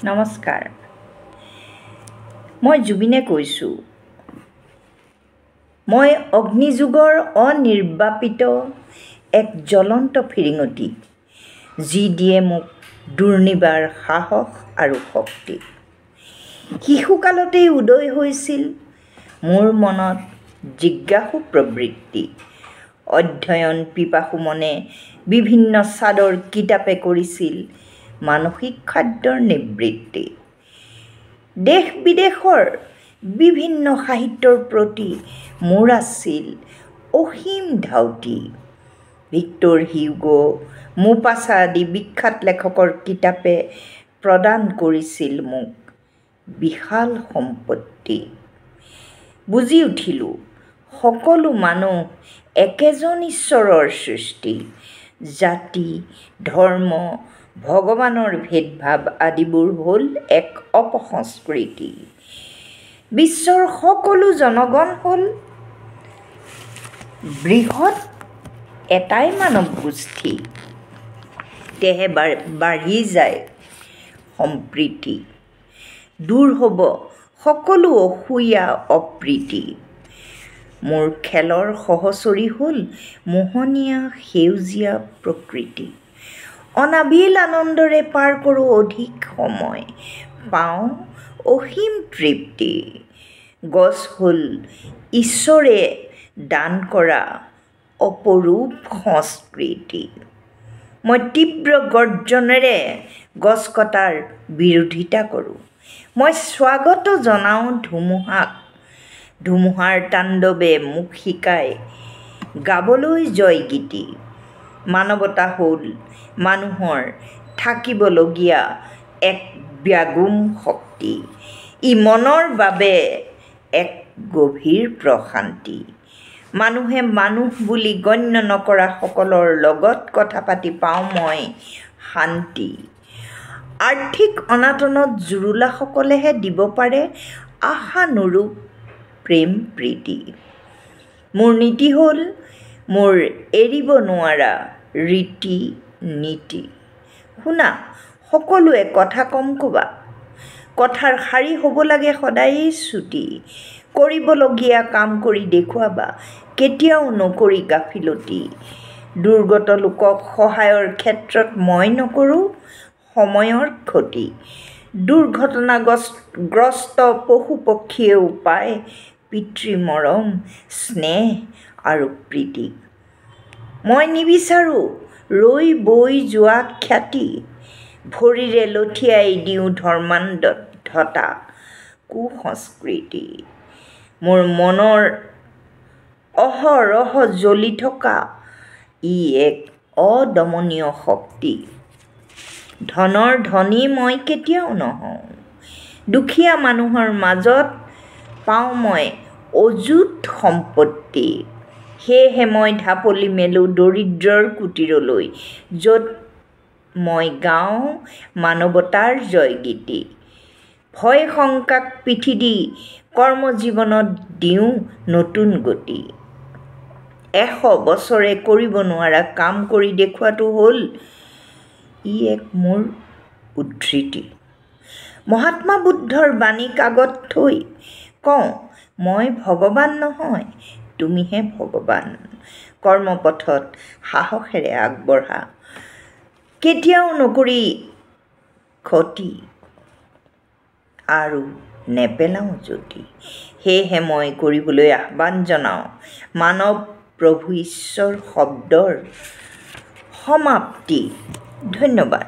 নমস্কাৰ, মই জুবিনে কৈছোঁ। মই অগ্নিযুগৰ অনিৰ্বাপিত এক জ্বলন্ত ফিৰিঙতি, যি দিয়ে মোক দুৰ্নিবাৰ সাহস আৰু শক্তি। শিশুকালতেই উদয় হৈছিল মোৰ মনত জিজ্ঞাসু প্ৰবৃত্তি। অধ্যয়ন পিপাসু মনে বিভিন্ন চাদৰ কিতাপে কৰিছিল মানসিক খাদ্যৰ নিবৃত্তি। দেশ বিদেশৰ বিভিন্ন সাহিত্যৰ প্ৰতি মোৰ আছিল অসীম ধাউতি। ভিক্টৰ হিউগো, মোপাছা আদি বিখ্যাত লেখকৰ কিতাপে প্ৰদান কৰিছিল মোক বিশাল সম্পত্তি। বুজি উঠিলোঁ, সকলো মানুহ একেজন ঈশ্বৰৰ সৃষ্টি। জাতি, ধৰ্ম, ভগৱানৰ ভেদভাৱ আদিবোৰ হ'ল এক অপসংস্কৃতি। বিশ্বৰ সকলো জনগণ হ'ল বৃহৎ এটাই মানৱ গোষ্ঠী। তেহে বাঢ়ি যায় সম্প্ৰীতি, দূৰ হ'ব সকলো অসূয়া অপ্ৰীতি। মোৰ খেলৰ সহচৰী হ'ল মোহনীয়া সেউজীয়া প্ৰকৃতি। অনাবিল আনন্দৰে পাৰ কৰোঁ অধিক সময়, পাওঁ অসীম তৃপ্তি। গছ হ'ল ঈশ্বৰে দান কৰা অপৰূপ সংস্কৃতি। মই তীব্ৰ গৰ্জনেৰে গছ কটাৰ বিৰোধিতা কৰোঁ। মই স্বাগত জনাওঁ ধুমুহাক। ধুমুহাৰ তাণ্ডৱে মোক শিকায় গাবলৈ জয়গীতি। মানৱতা হ'ল মানুহৰ থাকিবলগীয়া এক ব্যাগুম শক্তি। ই মনৰ বাবে এক গভীৰ প্ৰশান্তি। মানুহে মানুহ বুলি গণ্য নকৰা সকলৰ লগত কথা পাতি পাওঁ মই শান্তি। আৰ্থিক অনাটনত জুৰুলাসকলেহে দিব পাৰে আশানুৰূপ প্ৰেম প্ৰীতি। মোৰ নীতি হ'ল মোৰ এৰিব নোৱাৰা ৰীতি নীতি। শুনা, সকলোৱে কথা কম ক'বা। কথাৰ শাৰী হ'ব লাগে সদায়েই চুটি। কৰিবলগীয়া কাম কৰি দেখুৱাবা, কেতিয়াও নকৰি গাফিলতি। দুৰ্গত লোকক সহায়ৰ ক্ষেত্ৰত মই নকৰোঁ সময়ৰ ক্ষতি। দুৰ্ঘটনাগ্ৰস্ত পশু পক্ষীয়েও পায় পিতৃ মৰম, স্নেহ আৰু প্ৰীতি। মই নিবিচাৰোঁ ৰৈ বৈ যোৱা খ্যাতি। ভৰিৰে লঠিয়াই দিওঁ ধৰ্মান্ধতা কুসংস্কৃতি। মোৰ মনৰ অহৰহ জ্বলি থকা ই এক অদমনীয় শক্তি। ধনৰ ধনী মই কেতিয়াও নহওঁ। দুখীয়া মানুহৰ মাজত পাওঁ মই অযুত সম্পত্তি। সেয়েহে মই ঢাপলি মেলোঁ দৰিদ্ৰৰ কুটীৰলৈ, য'ত মই গাওঁ মানৱতাৰ জয়গীতি। ভয় শংকাক পিঠি দি কৰ্মজীৱনত দিওঁ নতুন গতি। 100 বছৰে কৰিব নোৱাৰা কাম কৰি দেখুওৱাটো হ'ল ই এক মোৰ উদ্ধৃতি। মহাত্মা বুদ্ধৰ বাণীক আগত থৈ কওঁ, মই ভগৱান নহয়, তুমিহে ভগৱান। কৰ্মপথত সাহসেৰে আগবঢ়া, কেতিয়াও নকৰি ক্ষতি আৰু নেপেলাওঁ জ্যোতি। সেয়েহে মই কৰিবলৈ আহ্বান জনাওঁ মানৱ প্ৰভু ঈশ্বৰ শব্দৰ সমাপ্তি। ধন্যবাদ।